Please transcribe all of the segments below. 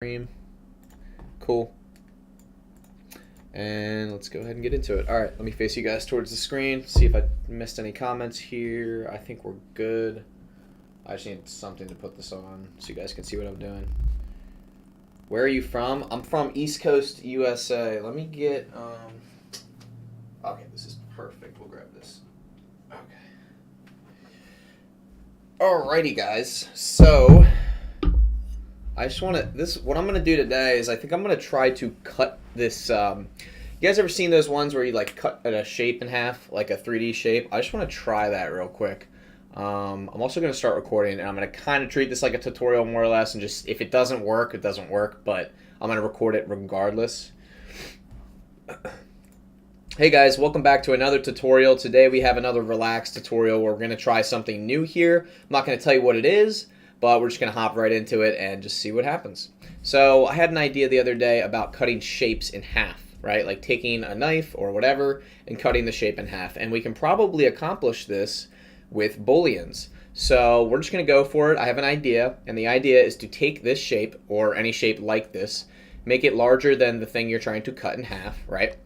Stream. Cool. And let's go ahead and get into it. All right, let me face you guys towards the screen. See if I missed any comments here. I think we're good. I just need something to put this on so you guys can see what I'm doing. Where are you from? I'm from East Coast, USA. Let me get, okay, this is perfect. We'll grab this. Okay. Alrighty, guys. So, I just want to, what I'm going to do today is I think I'm going to try to cut this, you guys ever seen those ones where you like cut a shape in half, like a 3D shape? I just want to try that real quick. I'm also going to start recording, and I'm going to kind of treat this like a tutorial more or less, and just, if it doesn't work, it doesn't work, but I'm going to record it regardless. Hey guys, welcome back to another tutorial. Today we have another relaxed tutorial where we're going to try something new here. I'm not going to tell you what it is, but we're just going to hop right into it and just see what happens. So I had an idea the other day about cutting shapes in half, right? Like taking a knife or whatever and cutting the shape in half. And we can probably accomplish this with booleans. So we're just going to go for it. I have an idea, and the idea is to take this shape, or any shape like this, make it larger than the thing you're trying to cut in half, right?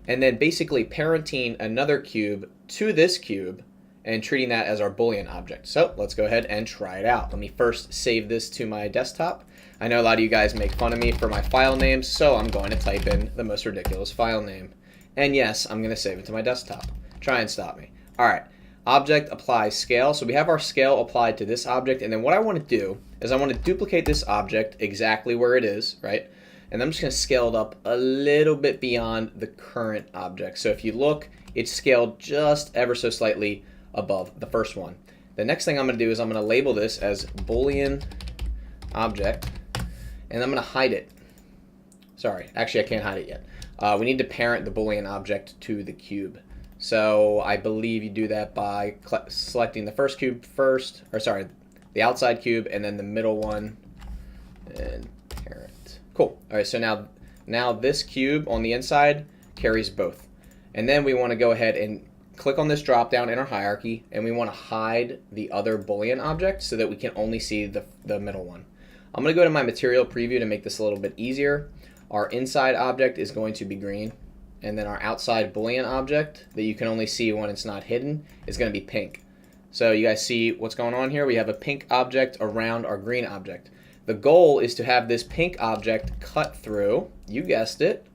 And then basically parenting another cube to this cube and treating that as our Boolean object. So let's go ahead and try it out. Let me first save this to my desktop. I know a lot of you guys make fun of me for my file names, so I'm going to type in the most ridiculous file name. And yes, I'm going to save it to my desktop. Try and stop me. All right, object applies scale. So we have our scale applied to this object, and then what I want to do is I want to duplicate this object exactly where it is, right? And I'm just going to scale it up a little bit beyond the current object. So if you look, it's scaled just ever so slightly above the first one. The next thing I'm going to do is I'm going to label this as Boolean object, and I'm going to hide it. Sorry, actually I can't hide it yet. We need to parent the Boolean object to the cube. So I believe you do that by selecting the first cube first, or sorry, the outside cube, and then the middle one, and parent. Cool. All right, so now this cube on the inside carries both. And then we want to go ahead and click on this drop down in our hierarchy, and we want to hide the other Boolean object so that we can only see the middle one. I'm going to go to my material preview to make this a little bit easier. Our inside object is going to be green, and then our outside Boolean object that you can only see when it's not hidden is going to be pink. So you guys see what's going on here? We have a pink object around our green object. The goal is to have this pink object cut through, you guessed it,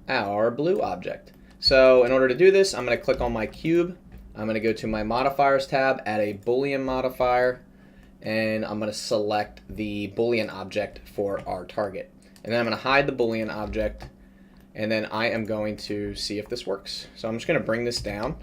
our blue object. So in order to do this, I'm going to click on my cube. I'm going to go to my modifiers tab, add a Boolean modifier, and I'm going to select the Boolean object for our target. And then I'm going to hide the Boolean object, and then I am going to see if this works. So I'm just going to bring this down.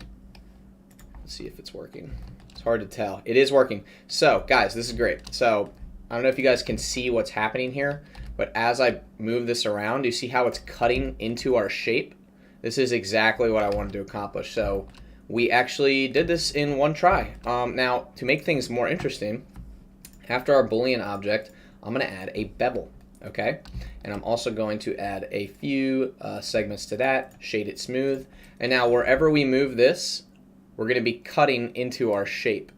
Let's see if it's working. It's hard to tell. It is working. So guys, this is great. So I don't know if you guys can see what's happening here, but as I move this around, you see how it's cutting into our shape? This is exactly what I wanted to accomplish. So we actually did this in one try. Now, to make things more interesting, after our Boolean object, I'm going to add a bevel, okay? And I'm also going to add a few segments to that, shade it smooth. And now wherever we move this, we're going to be cutting into our shape.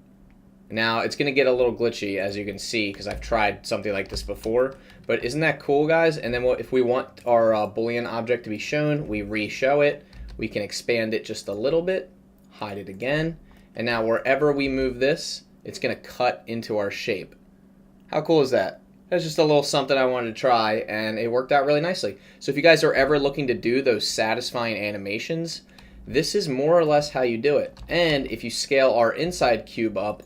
Now, it's going to get a little glitchy, as you can see, because I've tried something like this before. But isn't that cool, guys? And then if we want our Boolean object to be shown, we re-show it. We can expand it just a little bit, hide it again. And now wherever we move this, it's going to cut into our shape. How cool is that? That's just a little something I wanted to try, and it worked out really nicely. So if you guys are ever looking to do those satisfying animations, this is more or less how you do it. And if you scale our inside cube up,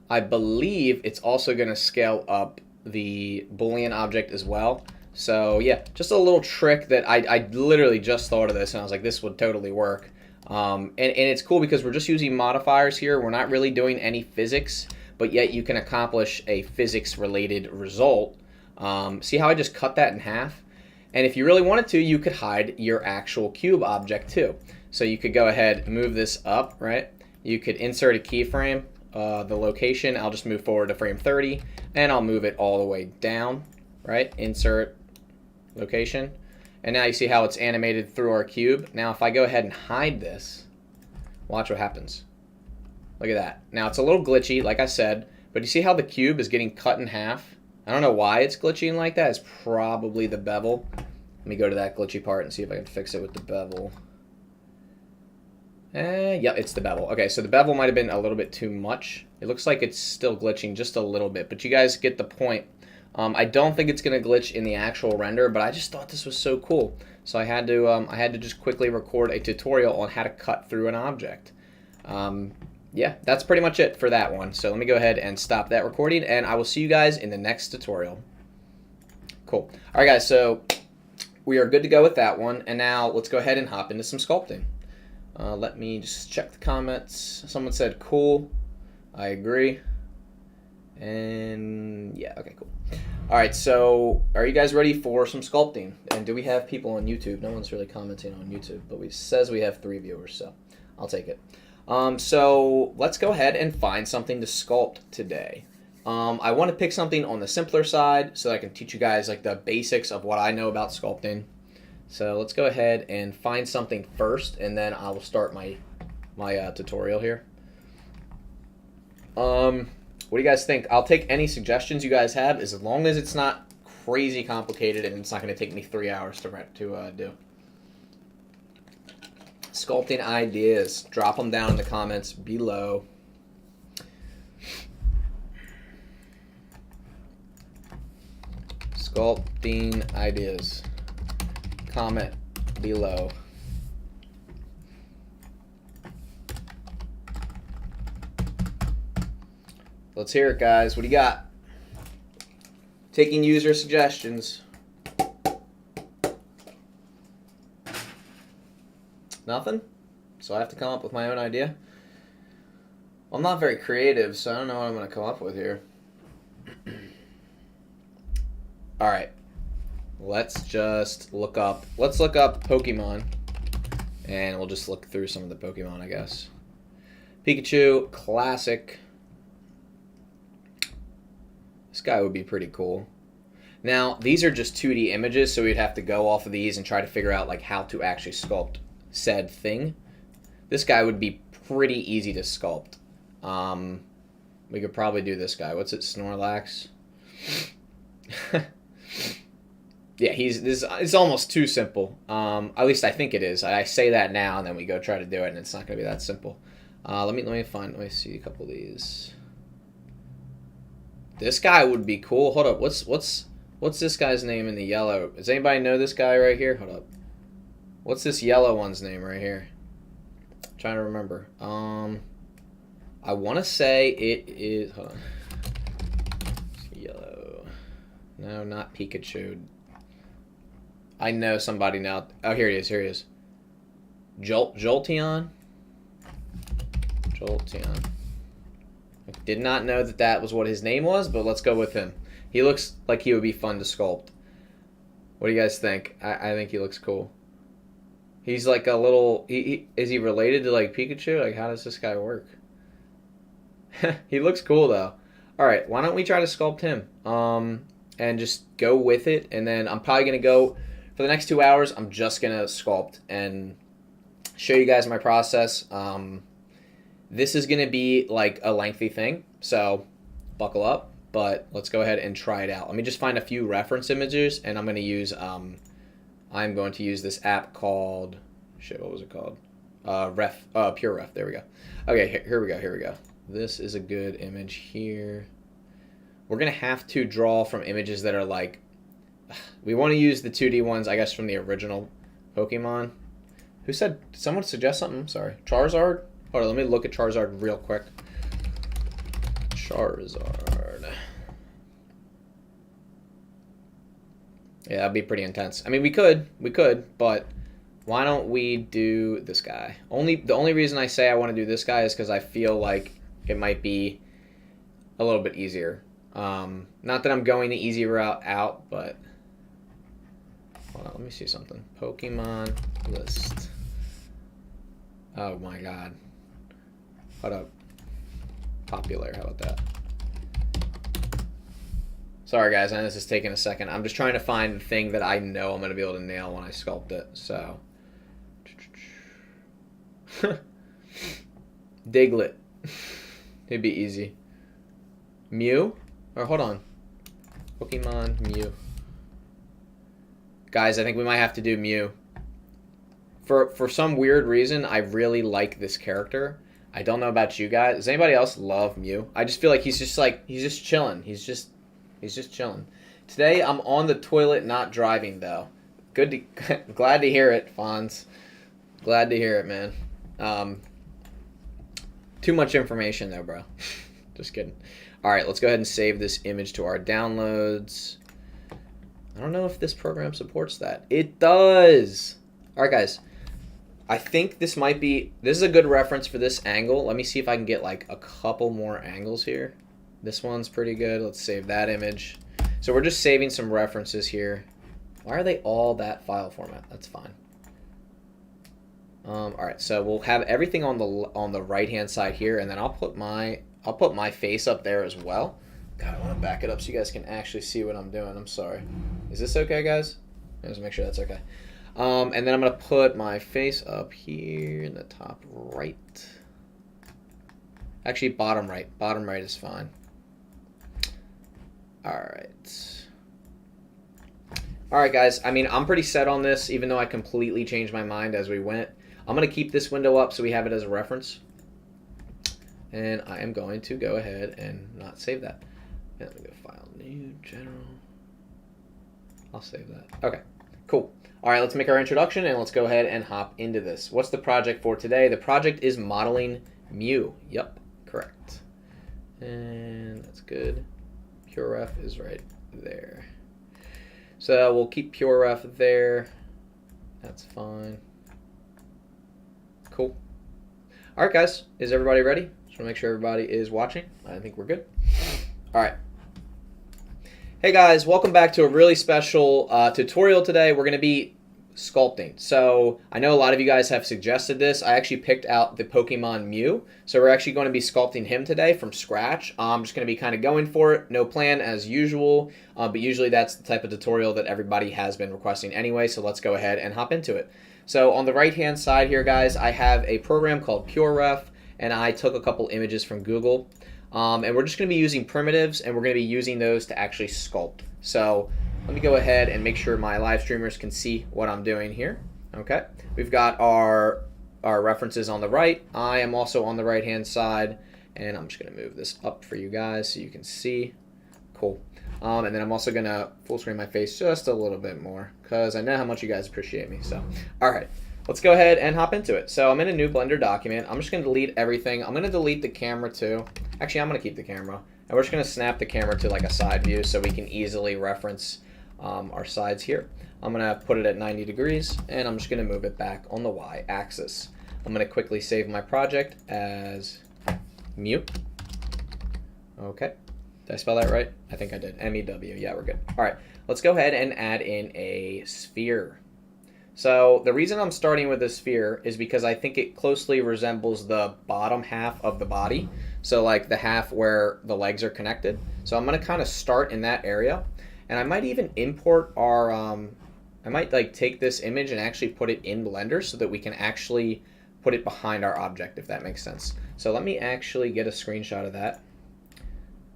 I believe it's also going to scale up the Boolean object as well. So yeah, just a little trick that I literally just thought of this, and I was like, this would totally work. And it's cool because we're just using modifiers here. We're not really doing any physics, but yet you can accomplish a physics-related result. See how I just cut that in half? And if you really wanted to, you could hide your actual cube object too. So you could go ahead, move this up, right? You could insert a keyframe. The location, I'll just move forward to frame 30, and I'll move it all the way down, right? Insert location. And now you see how it's animated through our cube. Now if I go ahead and hide this, watch what happens. Look at that. Now it's a little glitchy, like I said, but you see how the cube is getting cut in half? I don't know why it's glitching like that. It's probably the bevel. Let me go to that glitchy part and see if I can fix it with the bevel. Yeah, it's the bevel. Okay, so the bevel might have been a little bit too much. It looks like it's still glitching just a little bit, but you guys get the point. I don't think it's going to glitch in the actual render, but I just thought this was so cool. So I had to just quickly record a tutorial on how to cut through an object. Yeah, that's pretty much it for that one. So let me go ahead and stop that recording, and I will see you guys in the next tutorial. Cool. All right, guys, so we are good to go with that one, and now let's go ahead and hop into some sculpting. Let me just check the comments. Someone said cool. I agree. And yeah, okay, cool. All right, so are you guys ready for some sculpting? And do we have people on YouTube? No one's really commenting on YouTube, but it says we have 3 viewers, so I'll take it. So let's go ahead and find something to sculpt today. I want to pick something on the simpler side so that I can teach you guys like the basics of what I know about sculpting. So let's go ahead and find something first, and then I will start my tutorial here. What do you guys think? I'll take any suggestions you guys have, as long as it's not crazy complicated and it's not going to take me 3 hours to do. Sculpting ideas. Drop them down in the comments below. Sculpting ideas. Comment below. Let's hear it, guys. What do you got? Taking user suggestions. Nothing? So I have to come up with my own idea? Well, I'm not very creative, so I don't know what I'm going to come up with here. Alright. Let's look up Pokemon. And we'll just look through some of the Pokemon, I guess. Pikachu, classic. This guy would be pretty cool. Now, these are just 2D images, so we'd have to go off of these and try to figure out like how to actually sculpt said thing. This guy would be pretty easy to sculpt. We could probably do this guy. What's it, Snorlax? Yeah, it's almost too simple. At least I think it is. I say that now, and then we go try to do it, and it's not going to be that simple. Let me see a couple of these. This guy would be cool. Hold up. What's this guy's name in the yellow? Does anybody know this guy right here? Hold up. What's this yellow one's name right here? I'm trying to remember. I want to say it is. Hold on. Yellow. No, not Pikachu. I know somebody now. Oh, here he is. Here he is. Jolteon. Jolteon. I did not know that was what his name was, but let's go with him. He looks like he would be fun to sculpt. What do you guys think? I think he looks cool. He's like a little... is he related to like Pikachu? Like, how does this guy work? He looks cool though. Alright, why don't we try to sculpt him? And just go with it. And then I'm probably going to go... For the next 2 hours, I'm just going to sculpt and show you guys my process. This is going to be like a lengthy thing, so buckle up. But let's go ahead and try it out. Let me just find a few reference images, and I'm going to use this app called... Shit, what was it called? Pure Ref. There we go. Okay, here we go. This is a good image here. We're going to have to draw from images that are like... We want to use the 2D ones, I guess, from the original Pokemon. Who said... Did someone suggest something? Sorry. Charizard? Hold on, let me look at Charizard real quick. Charizard. Yeah, that'd be pretty intense. I mean, we could, but why don't we do this guy? The only reason I say I want to do this guy is because I feel like it might be a little bit easier. Not that I'm going the easy route out, but... Hold on, let me see something. Pokemon list. Oh my god. Hold up. Popular, how about that? Sorry guys, I know this is taking a second. I'm just trying to find the thing that I know I'm going to be able to nail when I sculpt it, so... Diglett. It'd be easy. Mew? Or hold on. Pokemon Mew. Guys, I think we might have to do Mew. For some weird reason, I really like this character. I don't know about you guys. Does anybody else love Mew? I just feel like he's just chilling. He's just chilling. Today I'm on the toilet, not driving though. Glad to hear it, Fonz. Glad to hear it, man. Too much information though, bro. Just kidding. All right, let's go ahead and save this image to our downloads. I don't know if this program supports that. It does. All right, guys. I think this is a good reference for this angle. Let me see if I can get like a couple more angles here. This one's pretty good. Let's save that image. So we're just saving some references here. Why are they all that file format? That's fine. All right, so we'll have everything on the right hand side here, and then I'll put my face up there as well. God, I want to back it up so you guys can actually see what I'm doing. I'm sorry. Is this okay, guys? Let's make sure that's okay. And then I'm going to put my face up here in the top right. Actually, bottom right. Bottom right is fine. Alright. Alright, guys. I mean, I'm pretty set on this, even though I completely changed my mind as we went. I'm going to keep this window up so we have it as a reference. And I am going to go ahead and not save that. Yeah, let me go File, New, General. I'll save that. Okay, cool. All right, let's make our introduction and let's go ahead and hop into this. What's the project for today? The project is modeling Mew. Yep, correct. And that's good. PureRef is right there. So we'll keep PureRef there. That's fine. Cool. All right, guys, is everybody ready? Just want to make sure everybody is watching. I think we're good. All right. Hey guys, welcome back to a really special tutorial today. We're going to be sculpting. So I know a lot of you guys have suggested this. I actually picked out the Pokemon Mew. So we're actually going to be sculpting him today from scratch. I'm just going to be kind of going for it. No plan as usual, but usually that's the type of tutorial that everybody has been requesting anyway. So let's go ahead and hop into it. So on the right hand side here, guys, I have a program called PureRef, and I took a couple images from Google. And we're just going to be using primitives, and we're going to be using those to actually sculpt. So let me go ahead and make sure my live streamers can see what I'm doing here. Okay, we've got our references on the right. I am also on the right hand side, and I'm just going to move this up for you guys so you can see. Cool. And then I'm also going to full screen my face just a little bit more because I know how much you guys appreciate me. So, all right. Let's go ahead and hop into it. So I'm in a new Blender document. I'm just going to delete everything. I'm going to delete the camera too. Actually, I'm going to keep the camera. And we're just going to snap the camera to like a side view so we can easily reference our sides here. I'm going to put it at 90 degrees, and I'm just going to move it back on the y-axis. I'm going to quickly save my project as Mew. Okay. Did I spell that right? I think I did. M-E-W. Yeah, we're good. All right. Let's go ahead and add in a sphere. So the reason I'm starting with a sphere is because I think it closely resembles the bottom half of the body. So like the half where the legs are connected. So I'm going to kind of start in that area. And I might even import our, I might like take this image and actually put it in Blender so that we can actually put it behind our object, if that makes sense. So let me actually get a screenshot of that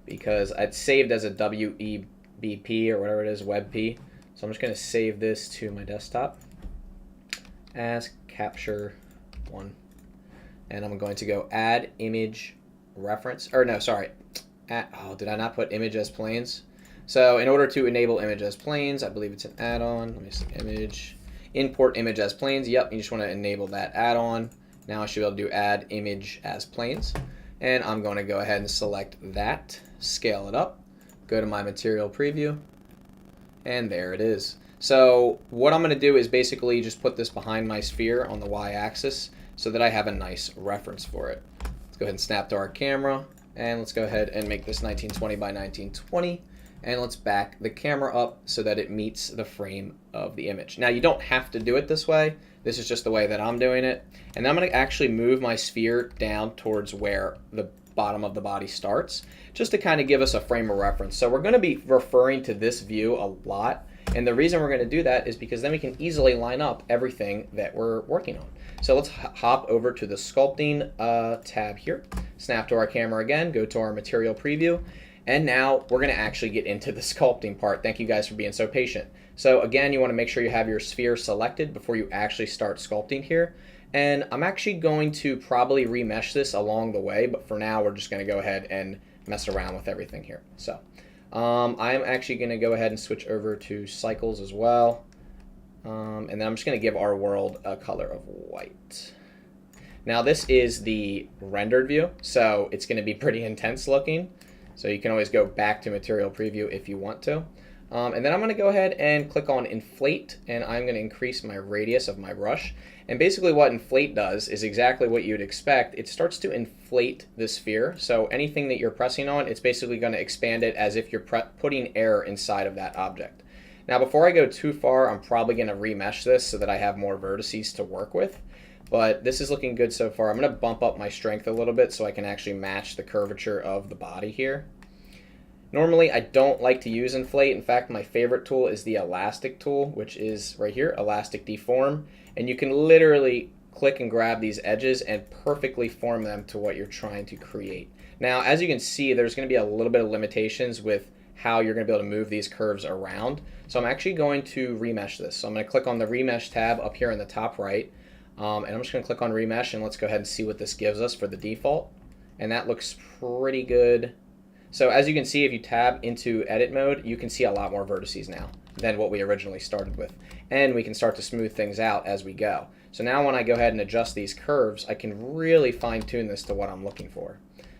because it's saved as a WEBP or whatever it is, WebP. So I'm just going to save this to my desktop as capture one, and I'm going to go add image reference, or no, sorry, oh, did I not put image as planes? So in order to enable image as planes, I believe it's an add-on. Let me see, image, import image as planes. Yep, you just want to enable that add-on. Now I should be able to do add image as planes, and I'm going to go ahead and select that, scale it up, go to my material preview, and there it is. So what I'm going to do is basically just put this behind my sphere on the y-axis so that I have a nice reference for it. Let's go ahead and snap to our camera, and let's go ahead and make this 1920 by 1920, and let's back the camera up so that it meets the frame of the image. Now you don't have to do it this way. This is just the way that I'm doing it. And I'm going to actually move my sphere down towards where the bottom of the body starts, just to kind of give us a frame of reference. So we're going to be referring to this view a lot. And the reason we're going to do that is because then we can easily line up everything that we're working on. So let's hop over to the sculpting tab here, snap to our camera again, go to our material preview, And now we're going to actually get into the sculpting part. Thank you guys for being so patient. So again, you want to make sure you have your sphere selected before you actually start sculpting here. And I'm actually going to probably remesh this along the way, but for now we're just going to go ahead and mess around with everything here. So I'm actually going to go ahead and switch over to cycles as well. And then I'm just going to give our world a color of white. Now this is the rendered view, so it's going to be pretty intense looking. So you can always go back to material preview if you want to. And then I'm going to go ahead and click on inflate, and I'm going to increase my radius of my brush. And basically what inflate does is exactly what you'd expect. It starts to inflate the sphere. So anything that you're pressing on, it's basically going to expand it as if you're putting air inside of that object. Now before I go too far, I'm probably going to remesh this so that I have more vertices to work with. But this is looking good so far. I'm going to bump up my strength a little bit so I can actually match the curvature of the body here. Normally, I don't like to use inflate. In fact, my favorite tool is the elastic tool, which is right here, elastic deform. And you can literally click and grab these edges and perfectly form them to what you're trying to create. Now, as you can see, there's going to be a little bit of limitations with how you're going to be able to move these curves around. So I'm actually going to remesh this. So I'm going to click on the remesh tab up here in the top right. And I'm just going to click on remesh, and let's go ahead and see what this gives us for the default. And that looks pretty good. So as you can see, if you tab into edit mode, you can see a lot more vertices now than what we originally started with. And we can start to smooth things out as we go. So now when I go ahead and adjust these curves, I can really fine tune this to what I'm looking for.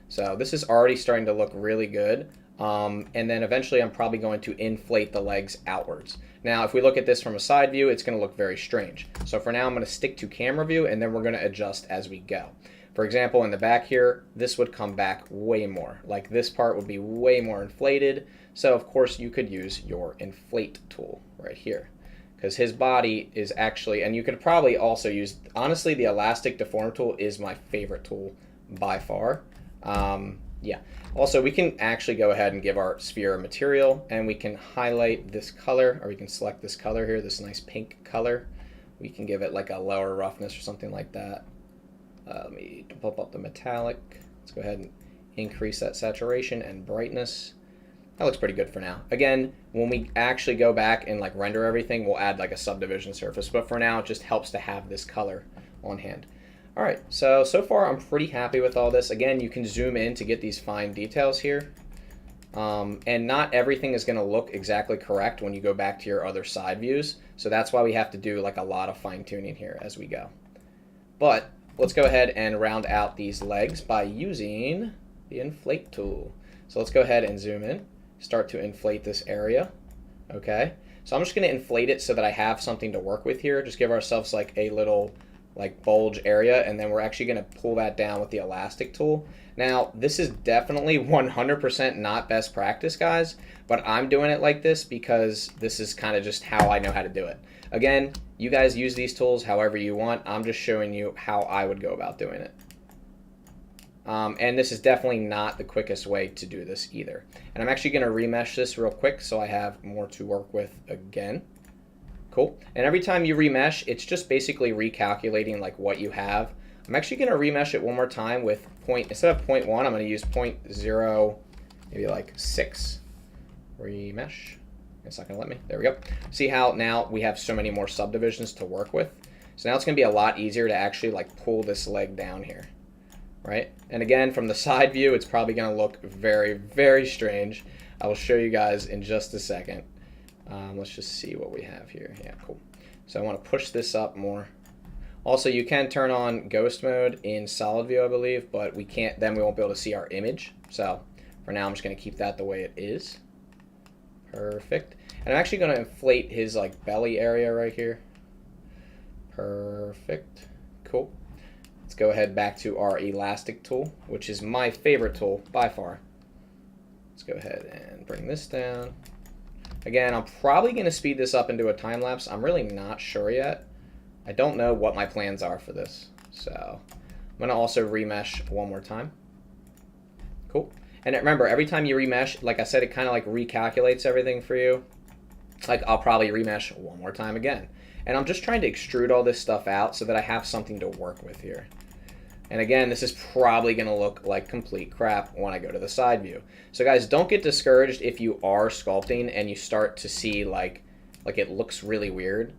So this is already starting to look really good. And then eventually I'm probably going to inflate the legs outwards. Now if we look at this from a side view, it's going to look very strange. So for now I'm going to stick to camera view, and then we're going to adjust as we go. For example, in the back here, this would come back way more. Like this part would be way more inflated. So of course you could use your inflate tool right here, because his body is actually, and you could probably also use, honestly, the elastic deform tool is my favorite tool by far. Yeah. Also, we can actually go ahead and give our sphere a material, and we can highlight this color, or we can select this color here, this nice pink color. We can give it like a lower roughness or something like that. Let me pump up the metallic. Let's go ahead and increase that saturation and brightness. That looks pretty good for now. Again, when we actually go back and like render everything, we'll add like a subdivision surface. But for now, it just helps to have this color on hand. All right, so far I'm pretty happy with all this. Again, you can zoom in to get these fine details here. And not everything is going to look exactly correct when you go back to your other side views. So that's why we have to do like a lot of fine tuning here as we go. But let's go ahead and round out these legs by using the inflate tool. So let's go ahead and zoom in, start to inflate this area. Okay, so I'm just going to inflate it so that I have something to work with here. Just give ourselves like a little like bulge area, and then we're actually going to pull that down with the elastic tool. Now this is definitely 100% not best practice, guys, but I'm doing it like this because this is kind of just how I know how to do it. Again, you guys use these tools however you want. I'm just showing you how I would go about doing it. And this is definitely not the quickest way to do this either. And I'm actually going to remesh this real quick so I have more to work with again. Cool. And every time you remesh, it's just basically recalculating like what you have. I'm actually going to remesh it one more time with instead of 0.1, I'm going to use 0.0, maybe like 6. Remesh. It's not going to let me. There we go. See how now we have so many more subdivisions to work with. So now it's going to be a lot easier to actually like pull this leg down here. Right? And again, from the side view, it's probably going to look very, very strange. I will show you guys in just a second. Let's just see what we have here. Yeah, cool. So I want to push this up more. Also, you can turn on ghost mode in solid view, I believe, but we can't, then we won't be able to see our image. So for now, I'm just going to keep that the way it is. Perfect. And I'm actually going to inflate his like belly area right here. Perfect. Cool. Let's go ahead back to our elastic tool, which is my favorite tool by far. Let's go ahead and bring this down. Again, I'm probably going to speed this up into a time lapse. I'm really not sure yet. I don't know what my plans are for this. So I'm going to also remesh one more time. Cool. And remember, every time you remesh, like I said, it kind of like recalculates everything for you. Like I'll probably remesh one more time again. And I'm just trying to extrude all this stuff out so that I have something to work with here. And again, this is probably going to look like complete crap when I go to the side view. So guys, don't get discouraged if you are sculpting and you start to see like it looks really weird.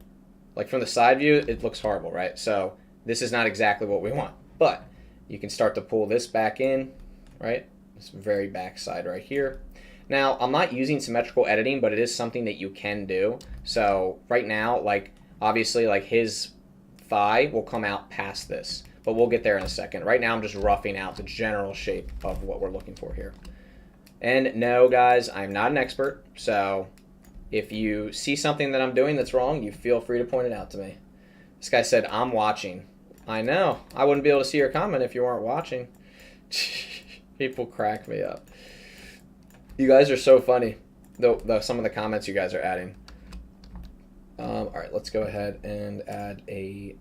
Like from the side view, it looks horrible, right? So this is not exactly what we want. But you can start to pull this back in, right? This very back side right here. Now, I'm not using symmetrical editing, but it is something that you can do. So right now, like obviously like his thigh will come out past this, but we'll get there in a second. Right now I'm just roughing out the general shape of what we're looking for here. And no, guys, I'm not an expert, so if you see something that I'm doing that's wrong, you feel free to point it out to me. This guy said, I'm watching. I know. I wouldn't be able to see your comment if you weren't watching. People crack me up. You guys are so funny, some of the comments you guys are adding. All right, let's go ahead and add a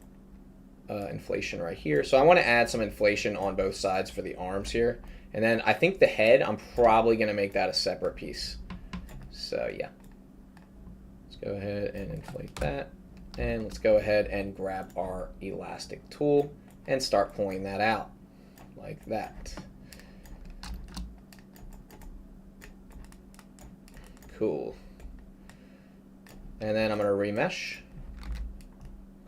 inflation right here. So I want to add some inflation on both sides for the arms here. And then I think the head, I'm probably going to make that a separate piece. So yeah. Let's go ahead and inflate that. And let's go ahead and grab our elastic tool and start pulling that out like that. Cool. And then I'm going to remesh.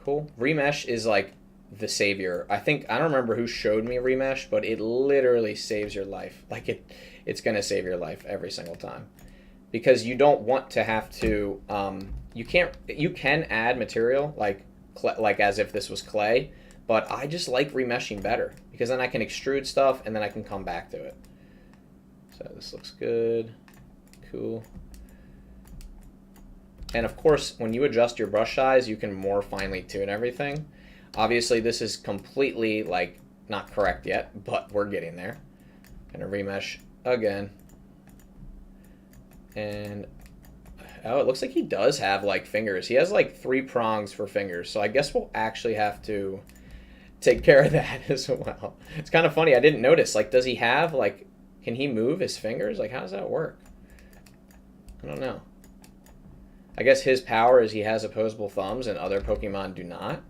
Cool. Remesh is like the savior. I don't remember who showed me remesh, but it literally saves your life. Like it's going to save your life every single time. Because you don't want to have to, you can add material like as if this was clay, but I just like remeshing better because then I can extrude stuff and then I can come back to it. So this looks good. Cool. And of course, when you adjust your brush size, you can more finely tune everything. Obviously, this is completely like not correct yet, but we're getting there. Gonna remesh again. And oh, it looks like he does have like fingers. He has like 3 prongs for fingers. So I guess we'll actually have to take care of that as well. It's kind of funny. I didn't notice. Like, does he have like, can he move his fingers? Like, how does that work? I don't know. I guess his power is he has opposable thumbs and other Pokemon do not.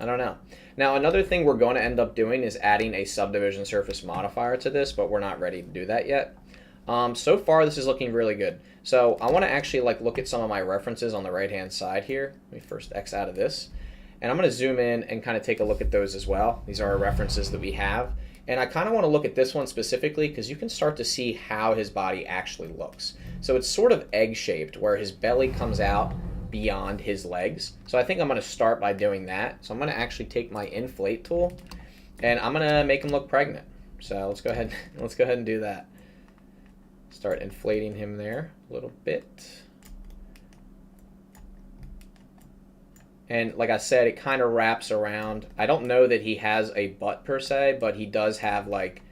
I don't know. Now, another thing we're going to end up doing is adding a subdivision surface modifier to this, but we're not ready to do that yet. So far, this is looking really good. So I want to actually like look at some of my references on the right-hand side here. Let me first X out of this. And I'm going to zoom in and kind of take a look at those as well. These are our references that we have. And I kind of want to look at this one specifically because you can start to see how his body actually looks. So it's sort of egg-shaped where his belly comes out beyond his legs. So I think I'm going to start by doing that. So I'm going to actually take my inflate tool and I'm going to make him look pregnant. So let's go ahead and do that. Start inflating him there a little bit. And like I said, it kind of wraps around. I don't know that he has a butt per se, but he does have like,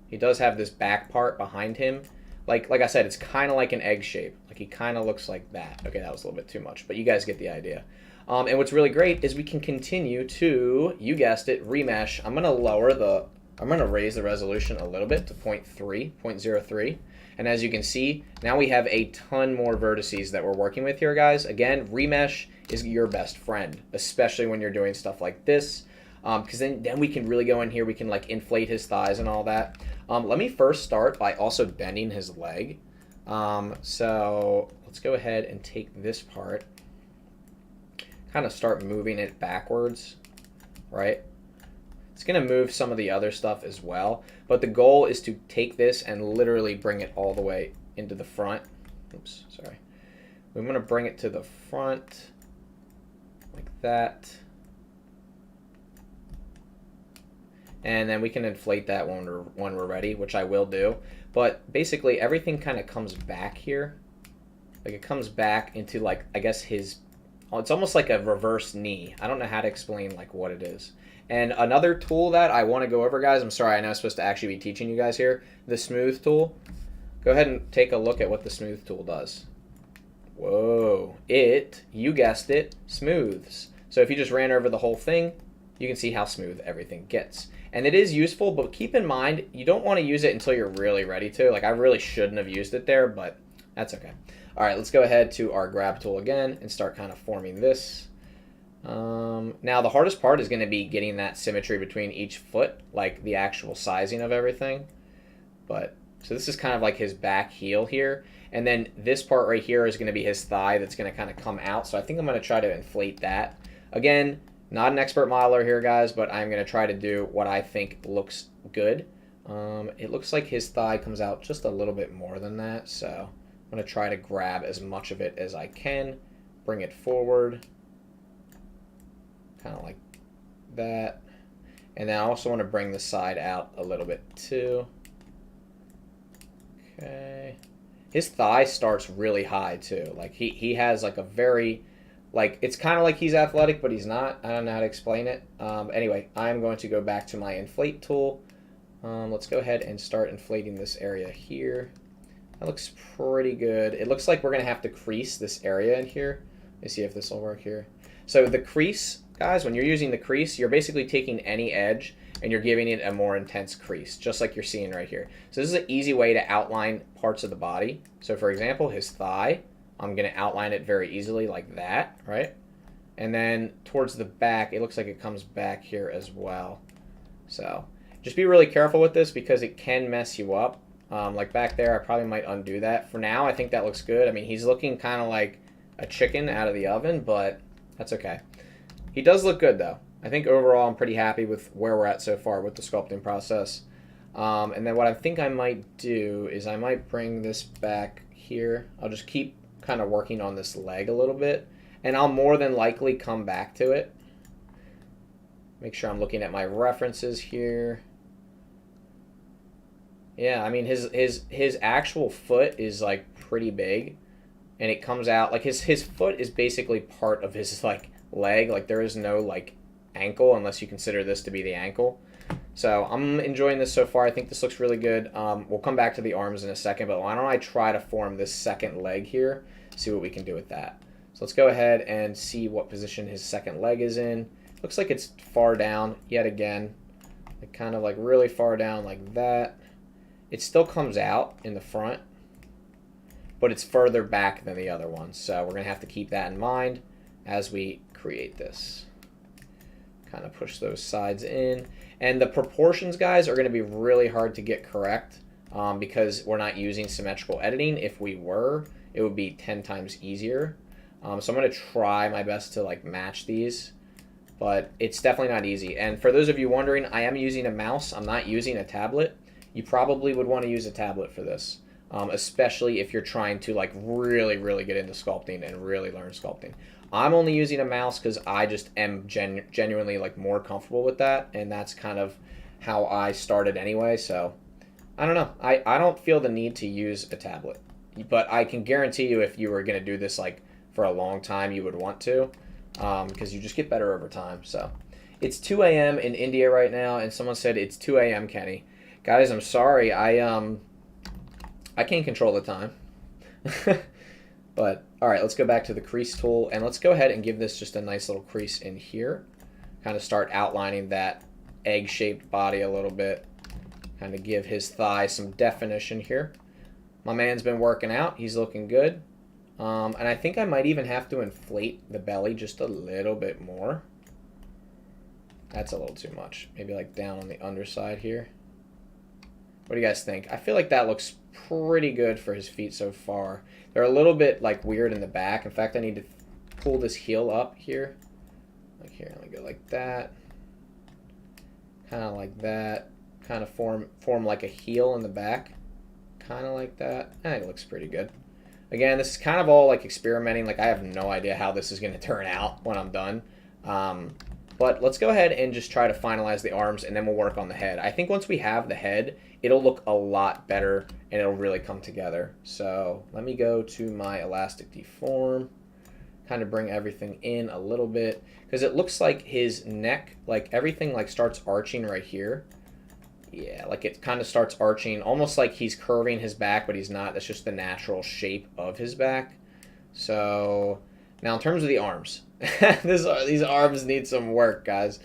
he does have this back part behind him. Like I said, it's kind of like an egg shape. Like he kind of looks like that. Okay, that was a little bit too much, but you guys get the idea. And what's really great is we can continue to, you guessed it, remesh. I'm going to raise the resolution a little bit to 0.03. And as you can see, now we have a ton more vertices that we're working with here, guys. Again, remesh is your best friend, especially when you're doing stuff like this. Because then we can really go in here. We can like inflate his thighs and all that. Let me first start by also bending his leg. So let's go ahead and take this part, kind of start moving it backwards, right? It's going to move some of the other stuff as well, but the goal is to take this and literally bring it all the way into the front. Oops, sorry. We want to bring it to the front like that. And then we can inflate that when we're ready, which I will do. But basically everything kind of comes back here. Like it comes back into like, I guess his, it's almost like a reverse knee. I don't know how to explain like what it is. And another tool that I want to go over, guys, I'm sorry, I know I'm supposed to actually be teaching you guys here, the smooth tool. Go ahead and take a look at what the smooth tool does. Whoa, you guessed it, smooths. So if you just ran over the whole thing, you can see how smooth everything gets. And it is useful, but keep in mind, you don't want to use it until you're really ready to. Like I really shouldn't have used it there, but that's okay. All right, let's go ahead to our grab tool again and start kind of forming this. Now the hardest part is going to be getting that symmetry between each foot, like the actual sizing of everything. But so this is kind of like his back heel here. And then this part right here is going to be his thigh that's going to kind of come out. So I think I'm going to try to inflate that. Again, not an expert modeler here, guys, but I'm going to try to do what I think looks good. It looks like his thigh comes out just a little bit more than that. So I'm going to try to grab as much of it as I can, bring it forward, kind of like that. And then I also want to bring the side out a little bit too. Okay. His thigh starts really high too. Like he has like a very, like, it's kind of like he's athletic, but he's not. I don't know how to explain it. Anyway, I'm going to go back to my inflate tool. Let's go ahead and start inflating this area here. That looks pretty good. It looks like we're going to have to crease this area in here. Let me see if this will work here. So the crease, guys, when you're using the crease, you're basically taking any edge and you're giving it a more intense crease, just like you're seeing right here. So this is an easy way to outline parts of the body. So for example, his thigh, I'm going to outline it very easily like that, right? And then towards the back, it looks like it comes back here as well. So just be really careful with this because it can mess you up. Like back there, I probably might undo that. For now, I think that looks good. I mean, he's looking kind of like a chicken out of the oven, but that's okay. He does look good, though. I think overall I'm pretty happy with where we're at so far with the sculpting process. And then what I think I might do is I might bring this back here. I'll just keep kind of working on this leg a little bit, and I'll more than likely come back to it. Make sure I'm looking at my references here. Yeah, I mean his actual foot is like pretty big, and it comes out like his foot is basically part of his like leg. Like there is no like ankle unless you consider this to be the ankle. So I'm enjoying this so far. I think this looks really good. We'll come back to the arms in a second, but why don't I try to form this second leg here, see what we can do with that. So let's go ahead and see what position his second leg is in. Looks like it's far down yet again, like kind of like really far down like that. It still comes out in the front, but it's further back than the other one. So we're going to have to keep that in mind as we create this. Kind of push those sides in. And the proportions, guys, are going to be really hard to get correct because we're not using symmetrical editing. If we were, it would be 10 times easier. So I'm going to try my best to like match these, but it's definitely not easy. And for those of you wondering, I am using a mouse. I'm not using a tablet. You probably would want to use a tablet for this, especially if you're trying to like really get into sculpting and really learn sculpting. I'm only using a mouse because I just am genuinely like more comfortable with that, and that's kind of how I started anyway. So I don't know. I don't feel the need to use a tablet, but I can guarantee you if you were going to do this like for a long time, you would want to because you just get better over time. So it's 2 a.m. in India right now, and someone said it's 2 a.m. Kenny. Guys, I'm sorry. I can't control the time. But, all right, let's go back to the crease tool, and let's go ahead and give this just a nice little crease in here. Kind of start outlining that egg-shaped body a little bit. Kind of give his thigh some definition here. My man's been working out. He's looking good. And I think I might even have to inflate the belly just a little bit more. That's a little too much. Maybe like down on the underside here. What do you guys think? I feel like that looks pretty good for his feet so far. They're a little bit like weird in the back. In fact, I need to pull this heel up here. Like here, let me go like that. Kind of like that. Kind of form like a heel in the back. Kind of like that. I think it looks pretty good. Again, this is kind of all like experimenting. Like I have no idea how this is going to turn out when I'm done. But let's go ahead and just try to finalize the arms, and then we'll work on the head. I think once we have the head, it'll look a lot better, and it'll really come together. So let me go to my elastic deform, kind of bring everything in a little bit, because it looks like his neck, like everything like starts arching right here. Yeah, like it kind of starts arching, almost like he's curving his back, but he's not. That's just the natural shape of his back. So now in terms of the arms, these arms need some work, guys.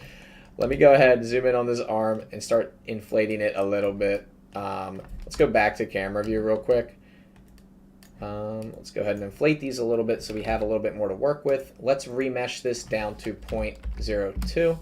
Let me go ahead and zoom in on this arm and start inflating it a little bit. Let's go back to camera view real quick. Let's go ahead and inflate these a little bit so we have a little bit more to work with. Let's remesh this down to 0.02.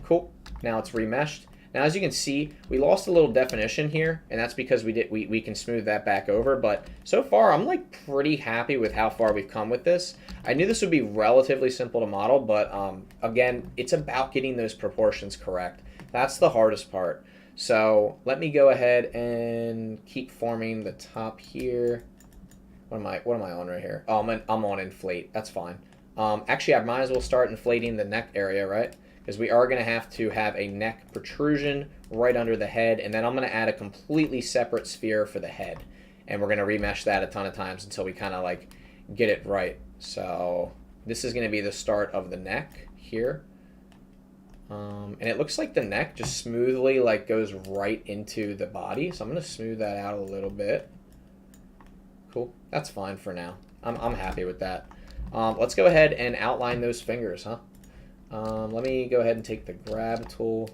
Cool. Now it's remeshed. Now, as you can see, we lost a little definition here, and that's because we can smooth that back over. But so far, I'm like pretty happy with how far we've come with this. I knew this would be relatively simple to model, but again, it's about getting those proportions correct. That's the hardest part. So let me go ahead and keep forming the top here. What am I on right here? Oh, I'm on inflate. That's fine. Actually, I might as well start inflating the neck area, right? Because we are going to have a neck protrusion right under the head, and then I'm going to add a completely separate sphere for the head. And we're going to remesh that a ton of times until we kind of like get it right. So this is going to be the start of the neck here. And it looks like the neck just smoothly like goes right into the body. So I'm going to smooth that out a little bit. Cool. That's fine for now. I'm happy with that. Let's go ahead and outline those fingers, huh? Let me go ahead and take the grab tool.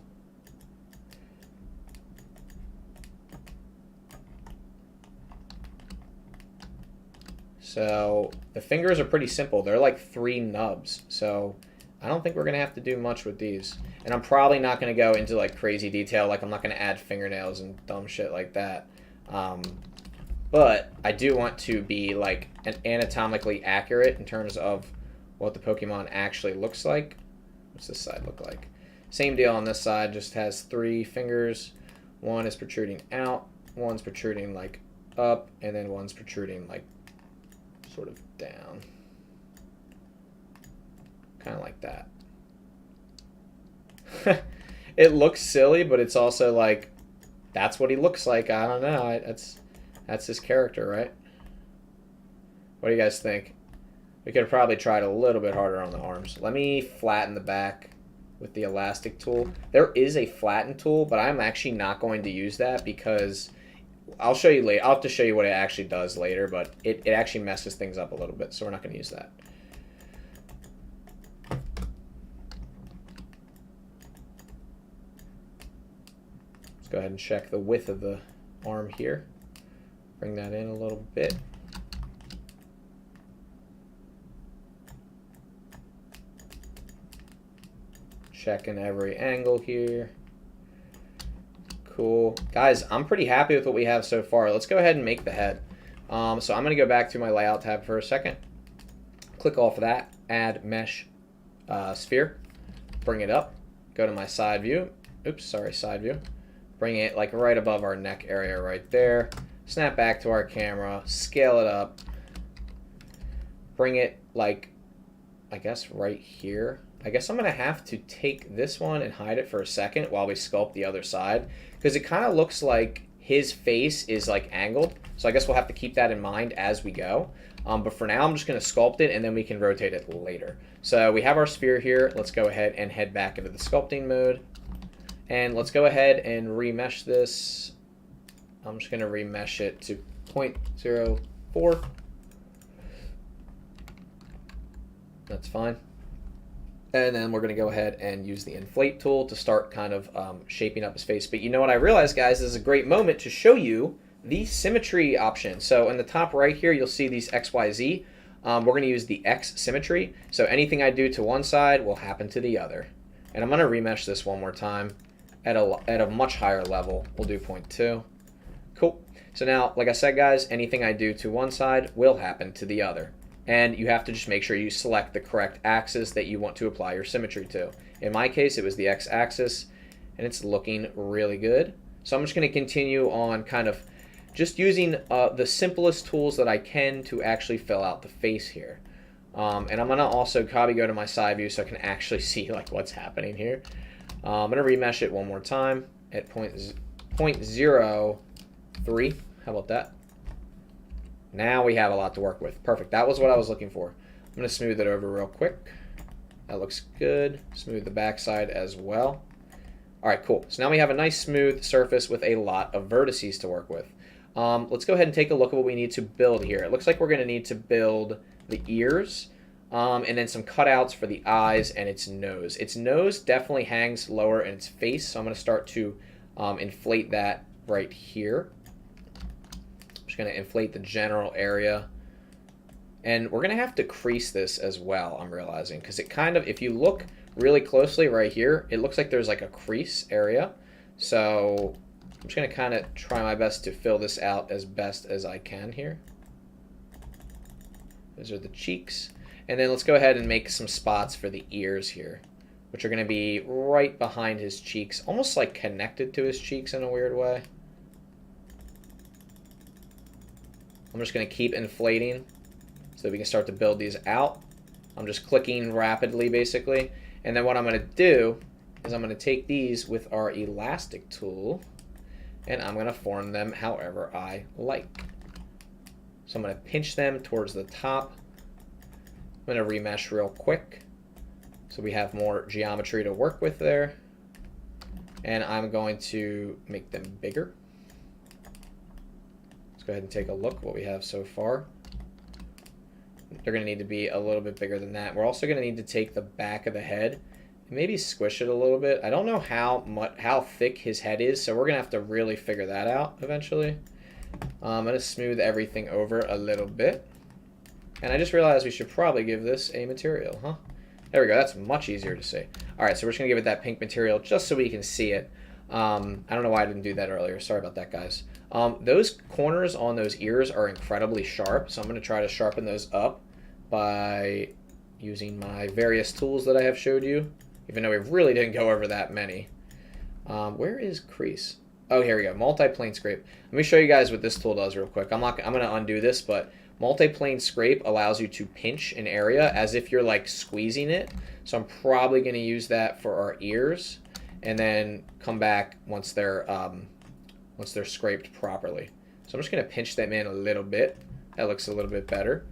So the fingers are pretty simple. They're like 3 nubs. So I don't think we're going to have to do much with these. And I'm probably not going to go into like crazy detail. Like I'm not going to add fingernails and dumb shit like that. But I do want to be like anatomically accurate in terms of what the Pokemon actually looks like. What's this side look like? Same deal on this side, just has 3 fingers. One is protruding out, one's protruding like up, and then one's protruding like sort of down. Kind of like that. It looks silly, but it's also like, that's what he looks like. I don't know. That's his character, right? What do you guys think? We could have probably tried a little bit harder on the arms. Let me flatten the back with the elastic tool. There is a flatten tool, but I'm actually not going to use that because I'll show you later. I'll have to show you what it actually does later, but it actually messes things up a little bit, so we're not going to use that. Let's go ahead and check the width of the arm here. Bring that in a little bit. Checking every angle here. Cool. Guys, I'm pretty happy with what we have so far. Let's go ahead and make the head. So I'm going to go back to my layout tab for a second. Click off of that. Add mesh sphere. Bring it up. Go to my side view. Oops, sorry, side view. Bring it like right above our neck area right there. Snap back to our camera. Scale it up. Bring it like, I guess, right here. I guess I'm going to have to take this one and hide it for a second while we sculpt the other side, because it kind of looks like his face is like angled. So I guess we'll have to keep that in mind as we go. But for now, I'm just going to sculpt it and then we can rotate it later. So we have our sphere here. Let's go ahead and head back into the sculpting mode. And let's go ahead and remesh this. I'm just going to remesh it to 0.04. That's fine. And then we're going to go ahead and use the inflate tool to start kind of shaping up his face. But you know what I realized, guys, this is a great moment to show you the symmetry option. So in the top right here, you'll see these X, Y, Z. We're going to use the X symmetry. So anything I do to one side will happen to the other. And I'm going to remesh this one more time at a much higher level. We'll do 0.2. Cool. So now, like I said, guys, anything I do to one side will happen to the other. And you have to just make sure you select the correct axis that you want to apply your symmetry to. In my case, it was the X-axis, and it's looking really good. So I'm just going to continue on kind of just using the simplest tools that I can to actually fill out the face here. And I'm going to also probably go to my side view so I can actually see like what's happening here. I'm going to remesh it one more time at 0.03. How about that? Now we have a lot to work with. Perfect. That was what I was looking for. I'm going to smooth it over real quick. That looks good. Smooth the backside as well. All right, cool. So now we have a nice smooth surface with a lot of vertices to work with. Let's go ahead and take a look at what we need to build here. It looks like we're going to need to build the ears and then some cutouts for the eyes and its nose. Its nose definitely hangs lower in its face, so I'm going to start to inflate that right here. Just going to inflate the general area. And we're going to have to crease this as well, I'm realizing. Because it kind of, if you look really closely right here, it looks like there's like a crease area. So I'm just going to kind of try my best to fill this out as best as I can here. Those are the cheeks. And then let's go ahead and make some spots for the ears here, which are going to be right behind his cheeks, almost like connected to his cheeks in a weird way. I'm just going to keep inflating so that we can start to build these out. I'm just clicking rapidly, basically. And then what I'm going to do is I'm going to take these with our elastic tool, and I'm going to form them however I like. So I'm going to pinch them towards the top. I'm going to remesh real quick so we have more geometry to work with there. And I'm going to make them bigger. Let's go ahead and take a look at what we have so far. They're going to need to be a little bit bigger than that. We're also going to need to take the back of the head and maybe squish it a little bit. I don't know how thick his head is, so we're going to have to really figure that out eventually. I'm going to smooth everything over a little bit. And I just realized we should probably give this a material, huh? There we go. That's much easier to see. All right, so we're just going to give it that pink material just so we can see it. I don't know why I didn't do that earlier. Sorry about that, guys. Those corners on those ears are incredibly sharp, so I'm going to try to sharpen those up by using my various tools that I have showed you, even though we really didn't go over that many. Where is crease? Oh, here we go. Multi-plane scrape. Let me show you guys what this tool does real quick. I'm going to undo this, but multi-plane scrape allows you to pinch an area as if you're like squeezing it. So I'm probably going to use that for our ears, and then come back once they're scraped properly. So I'm just going to pinch them in a little bit. That looks a little bit better.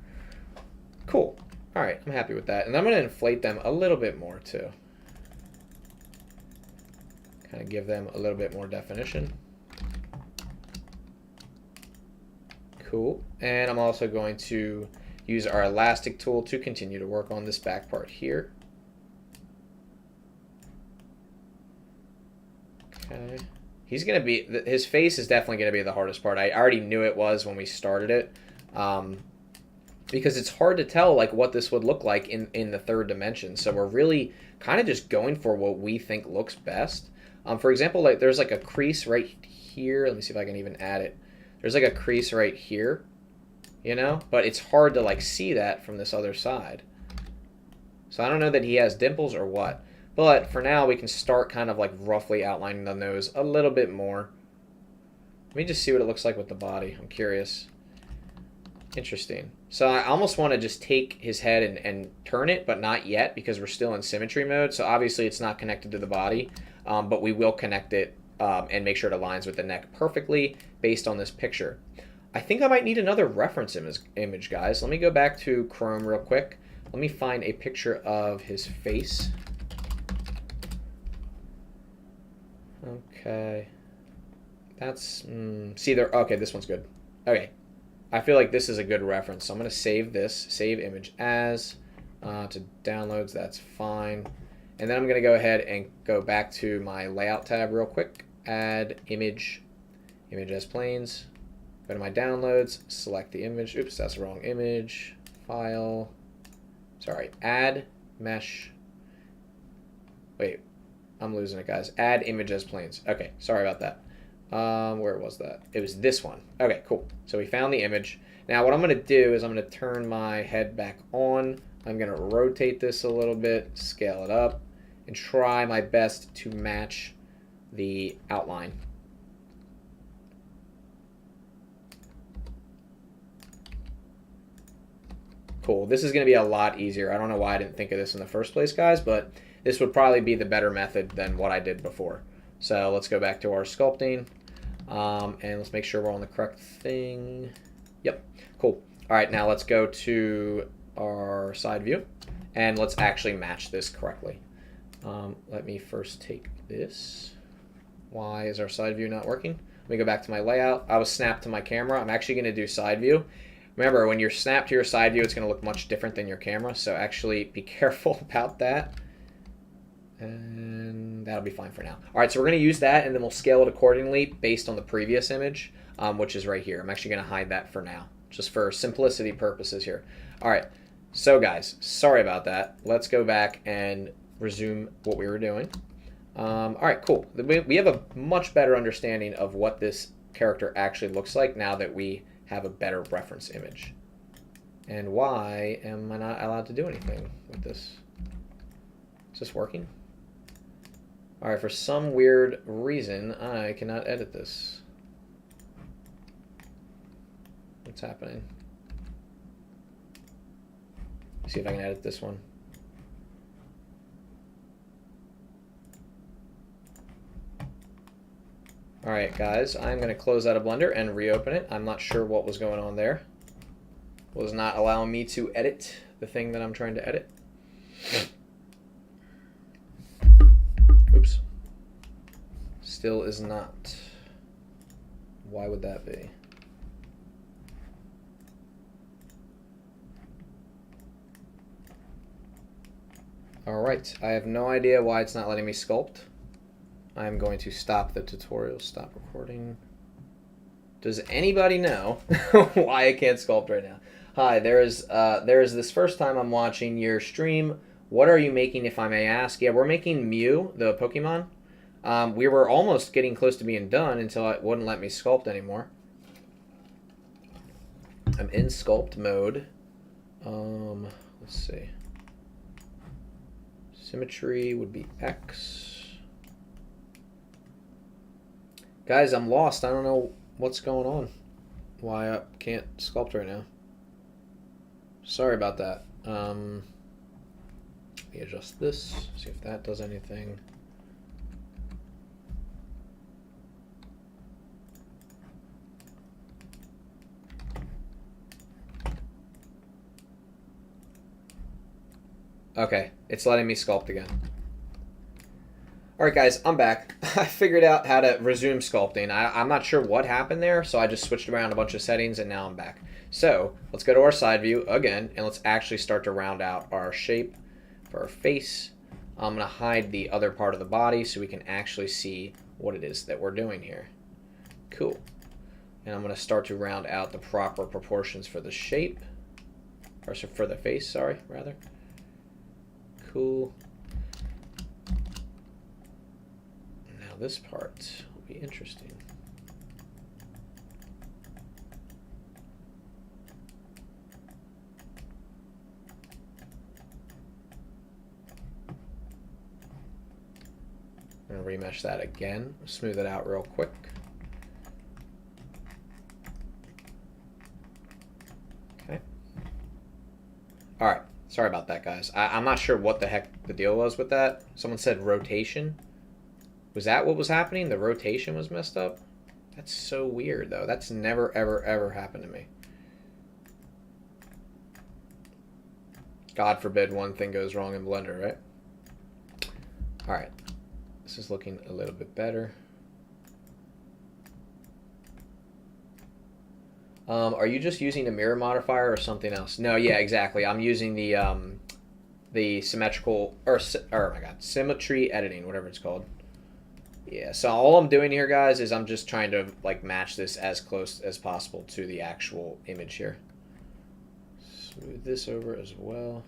Cool. All right, I'm happy with that. And I'm going to inflate them a little bit more too. Kind of give them a little bit more definition. Cool. And I'm also going to use our elastic tool to continue to work on this back part here. Okay. He's going to be, his face is definitely going to be the hardest part. I already knew it was when we started it. Because it's hard to tell like what this would look like in the third dimension. So we're really kind of just going for what we think looks best. For example, like there's like a crease right here. Let me see if I can even add it. There's like a crease right here, you know, but it's hard to like see that from this other side. So I don't know that he has dimples or what, but for now we can start kind of like roughly outlining the nose a little bit more. Let me just see what it looks like with the body. I'm curious. Interesting. So I almost want to just take his head and turn it, but not yet because we're still in symmetry mode. So obviously it's not connected to the body, but we will connect it and make sure it aligns with the neck perfectly based on this picture. I think I might need another reference image, guys. Let me go back to Chrome real quick. Let me find a picture of his face. Okay. That's, see there, okay, this one's good. Okay. I feel like this is a good reference, so I'm going to save this, save image as, to downloads, that's fine. And then I'm going to go ahead and go back to my layout tab real quick, add image, image as planes, go to my downloads, select the image, oops, that's the wrong image, file, sorry, add mesh, wait, I'm losing it, guys, add image as planes, okay, sorry about that. Where was that? It was this one. Okay, cool. So we found the image. Now what I'm going to do is I'm going to turn my head back on. I'm going to rotate this a little bit, scale it up, and try my best to match the outline. Cool. This is going to be a lot easier. I don't know why I didn't think of this in the first place, guys, but this would probably be the better method than what I did before. So let's go back to our sculpting. And let's make sure we're on the correct thing. Yep, cool. All right, now let's go to our side view and let's actually match this correctly. Let me first take this. Why is our side view not working? Let me go back to my layout. I was snapped to my camera. I'm actually going to do side view. Remember, when you're snapped to your side view, it's going to look much different than your camera, so actually be careful about that. And that'll be fine for now. All right, so we're going to use that, and then we'll scale it accordingly based on the previous image. which is right here. I'm actually going to hide that for now, just for simplicity purposes here. All right, so guys, sorry about that. Let's go back and resume what we were doing. All right, cool. We have a much better understanding of what this character actually looks like now that we have a better reference image. And why am I not allowed to do anything with this? Is this working? All right, for some weird reason, I cannot edit this. What's happening? See if I can edit this one. All right, guys, I'm going to close out of Blender and reopen it. I'm not sure what was going on there. It was not allowing me to edit the thing that I'm trying to edit. Oops. Still is not. Why would that be? All right, I have no idea why it's not letting me sculpt. I'm going to stop the tutorial, stop recording. Does anybody know why I can't sculpt right now? Hi, there is this first time I'm watching your stream. What are you making, if I may ask? Yeah, we're making Mew, the Pokemon. We were almost getting close to being done until it wouldn't let me sculpt anymore. I'm in sculpt mode. Let's see. Symmetry would be X. Guys, I'm lost. I don't know what's going on. Why I can't sculpt right now. Sorry about that. Let me adjust this, see if that does anything. Okay, it's letting me sculpt again. Alright guys, I'm back. I figured out how to resume sculpting. I'm not sure what happened there, so I just switched around a bunch of settings and now I'm back. So, let's go to our side view again, and let's actually start to round out our shape for our face. I'm going to hide the other part of the body so we can actually see what it is that we're doing here. Cool. And I'm going to start to round out the proper proportions for the shape. Or for the face, sorry, rather. Cool. Now this part will be interesting. I'm going to remesh that again, smooth it out real quick. Okay. All right. Sorry about that, guys. I'm not sure what the heck the deal was with that. Someone said rotation. Was that what was happening? The rotation was messed up? That's so weird, though. That's never, ever, ever happened to me. God forbid one thing goes wrong in Blender, right? All right. This is looking a little bit better. Are you just using the mirror modifier or something else? No, yeah, exactly. I'm using the symmetrical or oh my god, symmetry editing, whatever it's called. Yeah. So all I'm doing here, guys, is I'm just trying to like match this as close as possible to the actual image here. Smooth this over as well.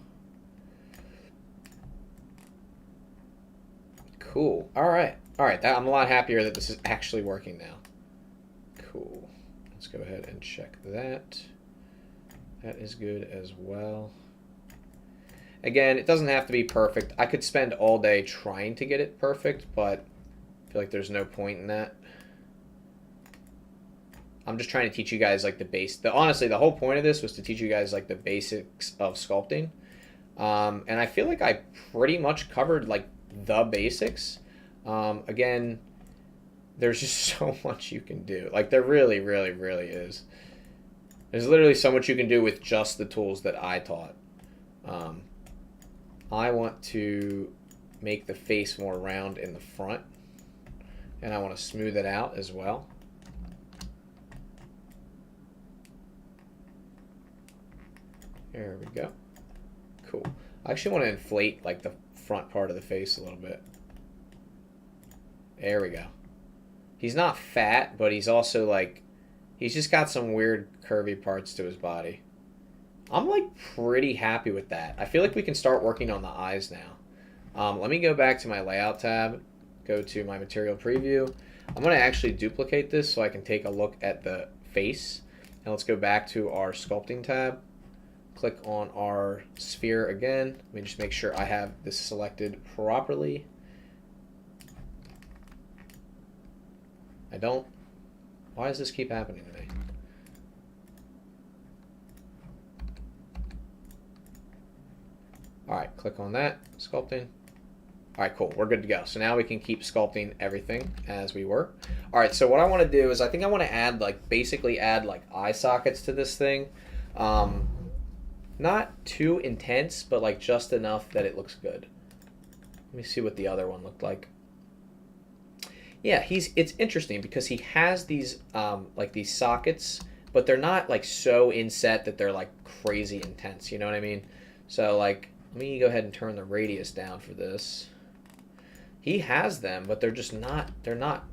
Cool. All right. All right. I'm a lot happier that this is actually working now. Cool. Let's go ahead and check that. That is good as well. Again, it doesn't have to be perfect. I could spend all day trying to get it perfect, but I feel like there's no point in that. I'm just trying to teach you guys like the base. Honestly, the whole point of this was to teach you guys like the basics of sculpting. And I feel like I pretty much covered like the basics. Again, there's just so much you can do. Like there really, really, really is. There's literally so much you can do with just the tools that I taught. I want to make the face more round in the front. And I want to smooth it out as well. There we go. Cool. I actually want to inflate like the front part of the face a little bit. There we go. He's not fat, but he's also like, He's just got some weird curvy parts to his body. I'm like pretty happy with that. I feel like we can start working on the eyes now. Let me go back to my layout tab, go to my material preview. I'm going to actually duplicate this so I can take a look at the face. And let's go back to our sculpting tab. Click on our sphere again. Let me just make sure I have this selected properly. I don't. Why does this keep happening to me? All right, click on that, sculpting. All right, cool, we're good to go. So now we can keep sculpting everything as we were. All right, so what I want to do is I think I want to add basically add eye sockets to this thing. Not too intense, but just enough that it looks good. Let me see what the other one looked like. Yeah, it's interesting because he has these these sockets, but they're not so inset that they're crazy intense. You know what I mean? So let me go ahead and turn the radius down for this. He has them, but they're just not. They're not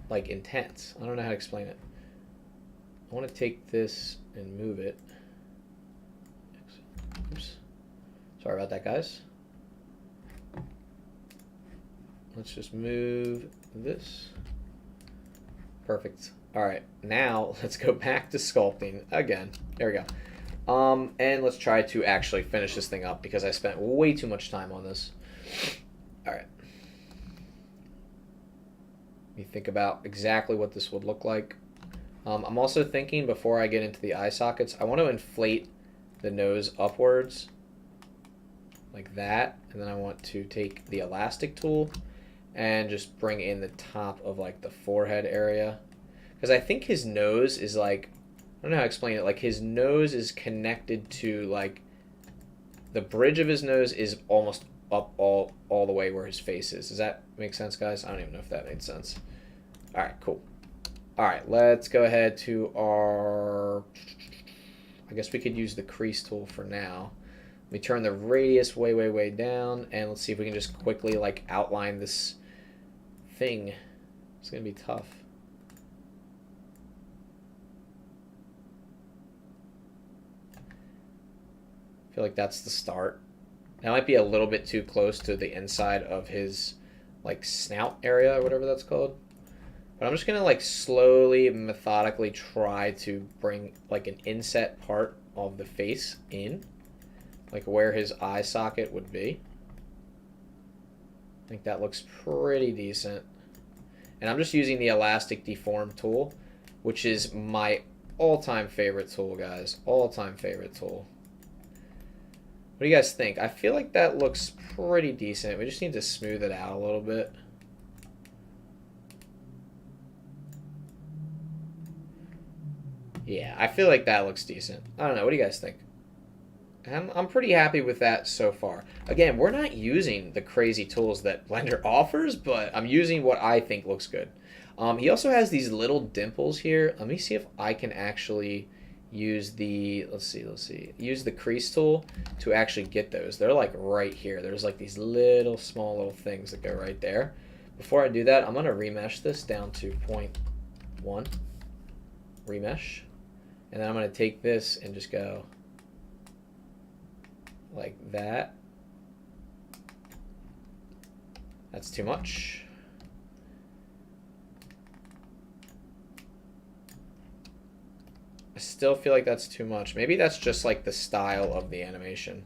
intense. I don't know how to explain it. I want to take this and move it. Oops. Sorry about that, guys. Let's just move this. Perfect. All right, now let's go back to sculpting again. There we go. And let's try to actually finish this thing up because I spent way too much time on this. All right. Let me think about exactly what this would look like. I'm also thinking before I get into the eye sockets, I want to inflate the nose upwards like that, and then I want to take the elastic tool and just bring in the top of the forehead area, because I think his nose is I don't know how to explain it. His nose is connected to the bridge of his nose is almost up all the way where his face is. Does that make sense, guys? I don't even know if that made sense. All right, cool. All right, let's go ahead to our. I guess we could use the crease tool for now. Let me turn the radius way down, and let's see if we can just quickly outline this thing. It's gonna be tough. I feel like that's the start. That might be a little bit too close to the inside of his snout area or whatever that's called. But I'm just gonna slowly, methodically try to bring an inset part of the face in, where his eye socket would be. I think that looks pretty decent. And I'm just using the elastic deform tool, which is my all-time favorite tool, guys. All-time favorite tool. What do you guys think? I feel like that looks pretty decent. We just need to smooth it out a little bit. Yeah, I feel like that looks decent. I don't know. What do you guys think? I'm pretty happy with that so far. Again, we're not using the crazy tools that Blender offers, but I'm using what I think looks good. He also has these little dimples here. Let me see if I can actually use the, let's see, use the crease tool to actually get those. They're right here. There's these small little things that go right there. Before I do that, I'm going to remesh this down to 0.1. Remesh. And then I'm going to take this and just go like that. That's too much. I still feel like that's too much. Maybe that's just the style of the animation.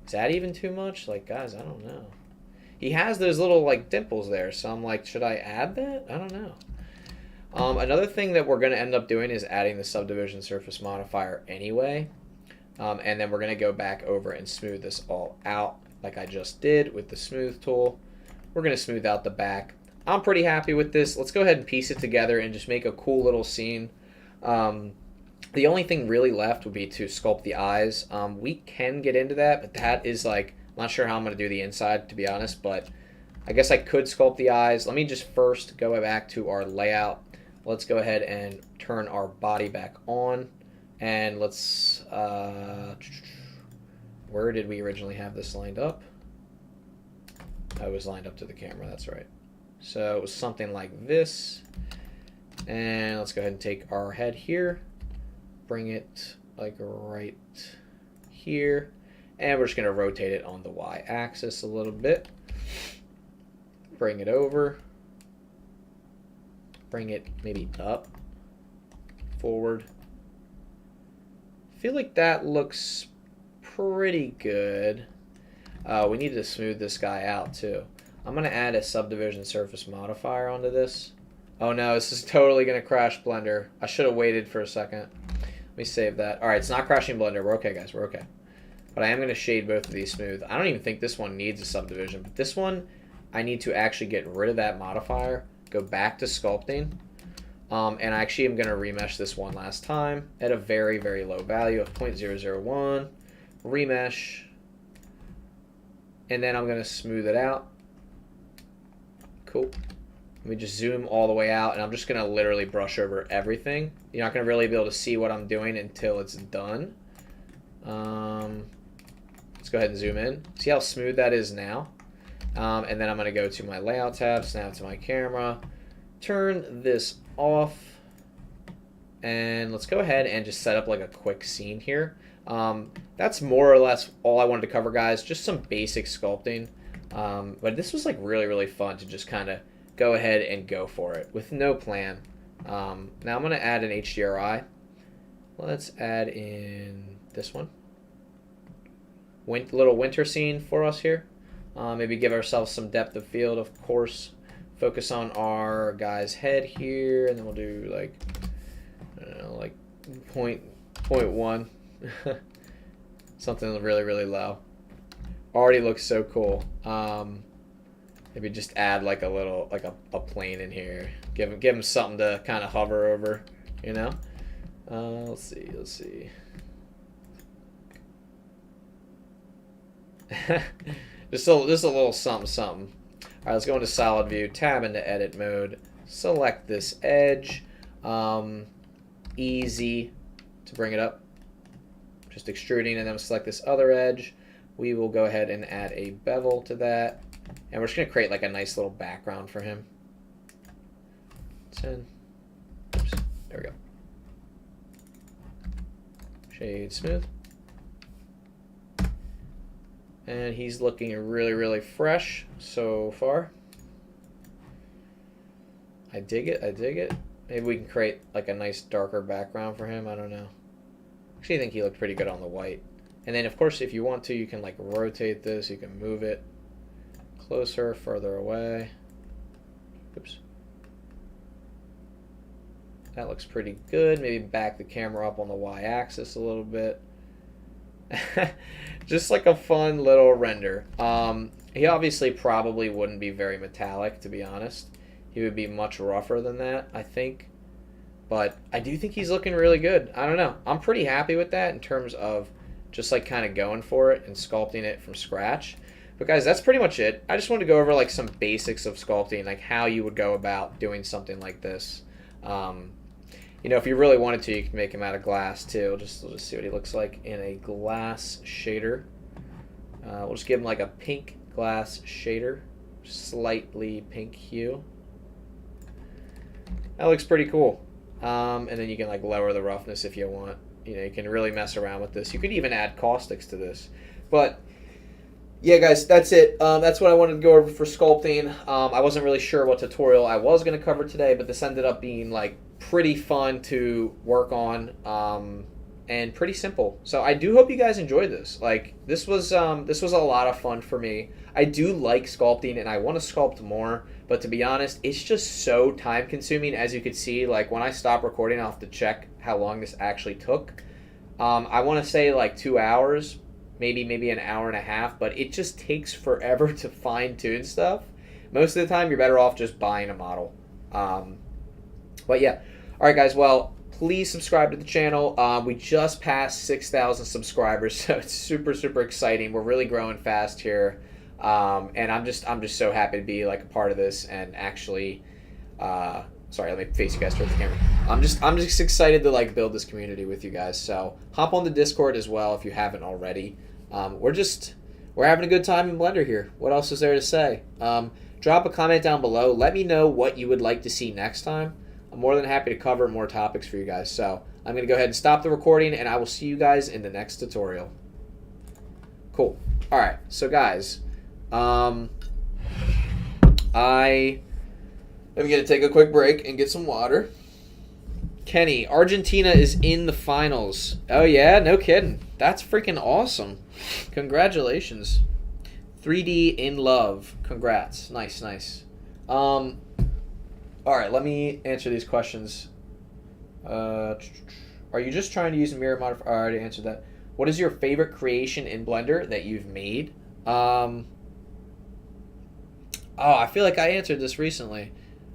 Is that even too much? Guys, I don't know. He has those little dimples there, so I'm should I add that? I don't know. Another thing that we're going to end up doing is adding the subdivision surface modifier anyway. And then we're going to go back over and smooth this all out like I just did with the smooth tool. We're going to smooth out the back. I'm pretty happy with this. Let's go ahead and piece it together and just make a cool little scene. The only thing really left would be to sculpt the eyes. We can get into that, but that is I'm not sure how I'm going to do the inside, to be honest, but I guess I could sculpt the eyes. Let me just first go back to our layout. Let's go ahead and turn our body back on, and let's, where did we originally have this lined up? I was lined up to the camera, that's right. So it was something like this. And let's go ahead and take our head here, bring it like right here, and we're just going to rotate it on the y-axis a little bit. Bring it over, bring it maybe up, forward. I feel like that looks pretty good. We need to smooth this guy out too. I'm going to add a subdivision surface modifier onto this. Oh no, this is totally going to crash Blender. I should have waited for a second. Let me save that. Alright, it's not crashing Blender. We're okay, guys. We're okay. But I am going to shade both of these smooth. I don't even think this one needs a subdivision. But this one, I need to actually get rid of that modifier. Go back to sculpting. And I actually am going to remesh this one last time at a very, very low value of 0.001. Remesh. And then I'm going to smooth it out. Cool. Let me just zoom all the way out, and I'm just going to literally brush over everything. You're not going to really be able to see what I'm doing until it's done. Let's go ahead and zoom in. See how smooth that is now? And then I'm going to go to my layout tab, snap to my camera, turn this off, and let's go ahead and just set up like a quick scene here. That's more or less all I wanted to cover, guys. Just some basic sculpting. But this was like really, really fun to just kind of go ahead and go for it with no plan. Now I'm going to add an HDRI. Let's add in this one. Little winter scene for us here. Maybe give ourselves some depth of field, of course. Focus on our guy's head here, and then we'll do like, I don't know, like 0.1. Something really, really low. Already looks so cool. Maybe just add like a little, like a plane in here. Give him something to kind of hover over, you know. Let's see. just a little something. All right, let's go into solid view. Tab into edit mode. Select this edge. Easy to bring it up. Just extruding, and then select this other edge. We will go ahead and add a bevel to that. And we're just going to create like a nice little background for him. 10. Oops. There we go. Shade smooth. And he's looking really, really fresh so far. I dig it. Maybe we can create like a nice darker background for him. I don't know. Actually, I think he looked pretty good on the white. And then, of course, if you want to, you can like rotate this. You can move it closer, further away. Oops. That looks pretty good. Maybe back the camera up on the y-axis a little bit. Just like a fun little render. He obviously probably wouldn't be very metallic, to be honest. He would be much rougher than that, I think. But I do think he's looking really good. I don't know. I'm pretty happy with that in terms of just like kind of going for it and sculpting it from scratch. But guys, that's pretty much it. I just wanted to go over like some basics of sculpting, like how you would go about doing something like this. You know, if you really wanted to, you can make him out of glass too. We'll just see what he looks like in a glass shader. We'll just give him like a pink glass shader, slightly pink hue. That looks pretty cool. And then you can like lower the roughness if you want. You know, you can really mess around with this. You could even add caustics to this. But yeah, guys, that's it. That's what I wanted to go over for sculpting. I wasn't really sure what tutorial I was going to cover today, but this ended up being like pretty fun to work on and pretty simple. So I do hope you guys enjoyed this. Like this was a lot of fun for me. I do like sculpting and I want to sculpt more, but to be honest, it's just so time consuming. As you could see, like when I stop recording, I'll have to check how long this actually took. I want to say like 2 hours, maybe an hour and a half, but it just takes forever to fine tune stuff. Most of the time, you're better off just buying a model. But yeah, all right, guys. Well, please subscribe to the channel. We just passed 6,000 subscribers, so it's super, super exciting. We're really growing fast here, and I'm just so happy to be like a part of this and actually. Sorry, let me face you guys towards the camera. I'm just excited to like build this community with you guys. So hop on the Discord as well if you haven't already. We're having a good time in Blender here. What else is there to say? drop a comment down below. Let me know what you would like to see next time. I'm more than happy to cover more topics for you guys. So I'm going to go ahead and stop the recording, and I will see you guys in the next tutorial. Cool. All right. So guys, I'm going to take a quick break and get some water. Kenny, Argentina is in the finals. Oh yeah, no kidding. That's freaking awesome. Congratulations. 3D in love. Congrats. Nice, nice. All right, let me answer these questions. Are you just trying to use a mirror modifier? I already answered that. What is your favorite creation in Blender that you've made? Oh, I feel like I answered this recently.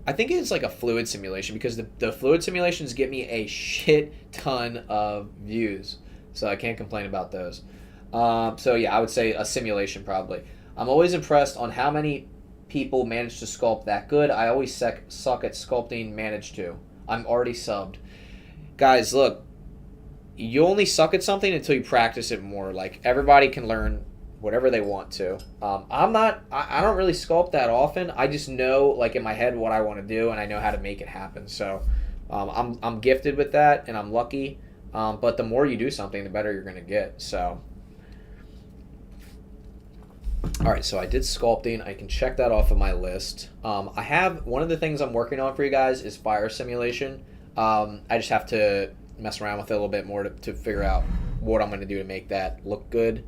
I think it's like a fluid simulation because the fluid simulations get me a shit ton of views. So I can't complain about those. So yeah, I would say a simulation probably. I'm always impressed on how many people manage to sculpt that good. I always suck at sculpting manage to. I'm already subbed. Guys, look, you only suck at something until you practice it more. Like, everybody can learn whatever they want to. I don't really sculpt that often. I just know, like, in my head what I want to do, and I know how to make it happen. So I'm gifted with that, and I'm lucky. But the more you do something, the better you're going to get. So, all right, so I did sculpting. I can check that off of my list. I have one of the things I'm working on for you guys is fire simulation. I just have to mess around with it a little bit more to figure out what I'm going to do to make that look good.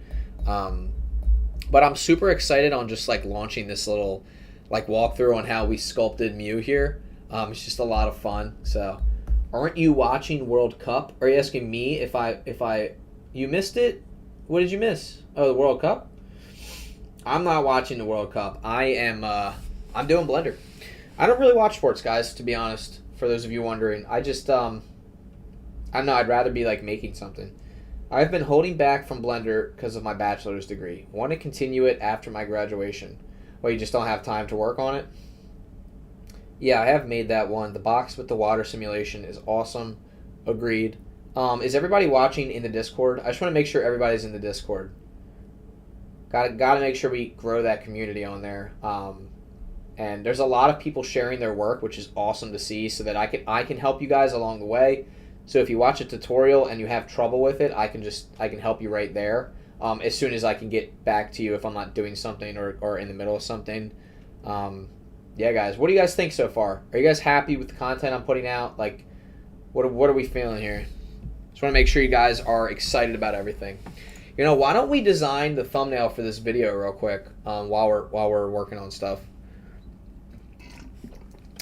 But I'm super excited on just like launching this little like walkthrough on how we sculpted Mew here. It's just a lot of fun. So, aren't you watching World Cup? Are you asking me if you missed it? What did you miss? Oh, the World Cup? I'm not watching the World Cup. I'm doing Blender. I don't really watch sports, guys, to be honest, for those of you wondering. I just, I don't know, I'd rather be, like, making something. I've been holding back from Blender because of my bachelor's degree. Want to continue it after my graduation. Well, you just don't have time to work on it? Yeah, I have made that one. The box with the water simulation is awesome. Agreed. Is everybody watching in the Discord? I just want to make sure everybody's in the Discord. Got to make sure we grow that community on there. And there's a lot of people sharing their work, which is awesome to see, so that I can help you guys along the way. So if you watch a tutorial and you have trouble with it, I can help you right there. As soon as I can get back to you if I'm not doing something or in the middle of something. Yeah, guys, what do you guys think so far? Are you guys happy with the content I'm putting out? Like, what are we feeling here? Just want to make sure you guys are excited about everything. You know, why don't we design the thumbnail for this video real quick while we're working on stuff?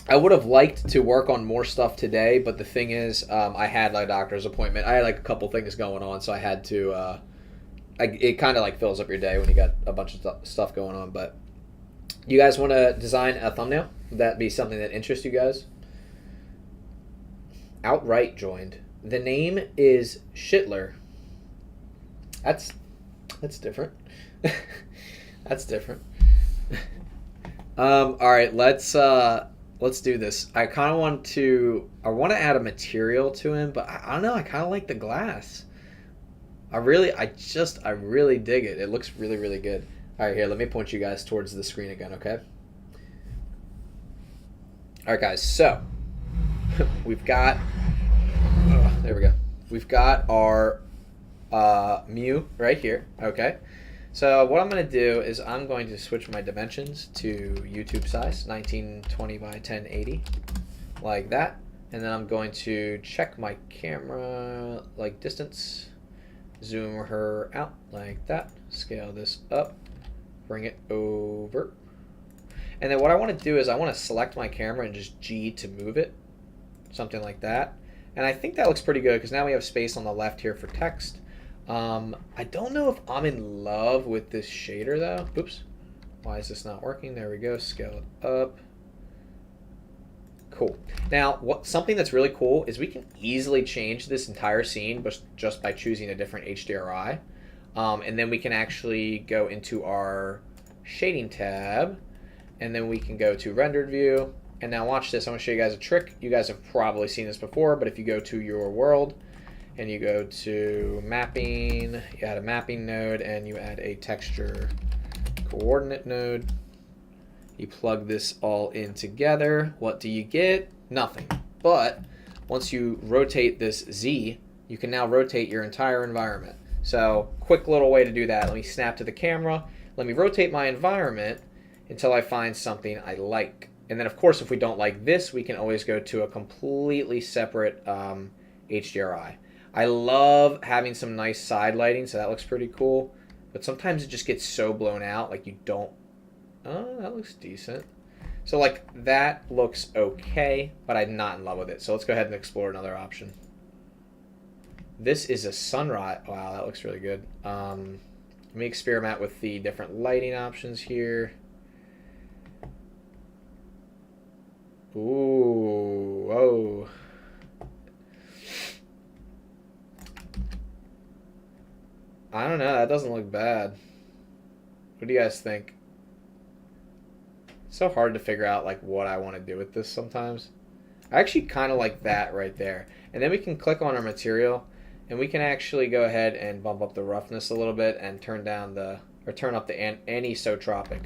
I would have liked to work on more stuff today, but the thing is, I had like a doctor's appointment. I had like a couple things going on, so I had to. It kind of like fills up your day when you got a bunch of stuff going on. But you guys want to design a thumbnail? Would that be something that interests you guys? Outright joined. The name is Shitler. That's different. That's different. All right, let's do this. I kind of want to add a material to him, but I don't know. I kind of like the glass. I really dig it. It looks really, really good. All right, here, let me point you guys towards the screen again, okay? All right, guys. So we've got. There we go. We've got our Mew right here. Okay. So what I'm going to do is I'm going to switch my dimensions to YouTube size, 1920 by 1080, like that. And then I'm going to check my camera, like distance, zoom her out like that, scale this up, bring it over. And then what I want to do is I want to select my camera and just G to move it, something like that. And I think that looks pretty good because now we have space on the left here for text. I don't know if I'm in love with this shader though. Oops. Why is this not working? There we go. Scale it up. Cool. Now, something that's really cool is we can easily change this entire scene just by choosing a different HDRI. And then we can actually go into our shading tab, and then we can go to rendered view. And now watch this. I'm going to show you guys a trick. You guys have probably seen this before, but if you go to your world, and you go to mapping, you add a mapping node, and you add a texture coordinate node. You plug this all in together. What do you get? Nothing. But once you rotate this Z, you can now rotate your entire environment. So quick little way to do that. Let me snap to the camera. Let me rotate my environment until I find something I like. And then, of course, if we don't like this, we can always go to a completely separate HDRI. I love having some nice side lighting, so that looks pretty cool. But sometimes it just gets so blown out, like you don't... Oh, that looks decent. So, like, that looks okay, but I'm not in love with it. So let's go ahead and explore another option. This is a sunrise. Wow, that looks really good. Let me experiment with the different lighting options here. Ooh, whoa. I don't know. That doesn't look bad. What do you guys think? It's so hard to figure out like what I want to do with this sometimes. I actually kind of like that right there. And then we can click on our material and we can actually go ahead and bump up the roughness a little bit and turn up the anisotropic.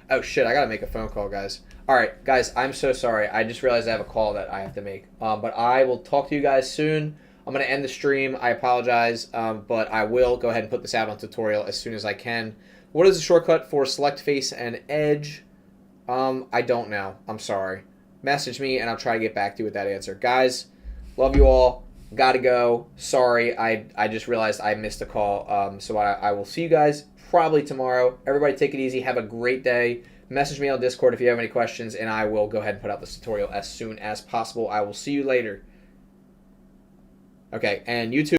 Oh shit, I gotta make a phone call, guys. Alright, guys, I'm so sorry. I just realized I have a call that I have to make. But I will talk to you guys soon. I'm going to end the stream. I apologize, but I will go ahead and put this out on tutorial as soon as I can. What is the shortcut for select face and edge? I don't know. I'm sorry. Message me, and I'll try to get back to you with that answer. Guys, love you all. Gotta go. Sorry, I just realized I missed a call. So I will see you guys probably tomorrow. Everybody take it easy. Have a great day. Message me on Discord if you have any questions, and I will go ahead and put out this tutorial as soon as possible. I will see you later. Okay, and YouTube.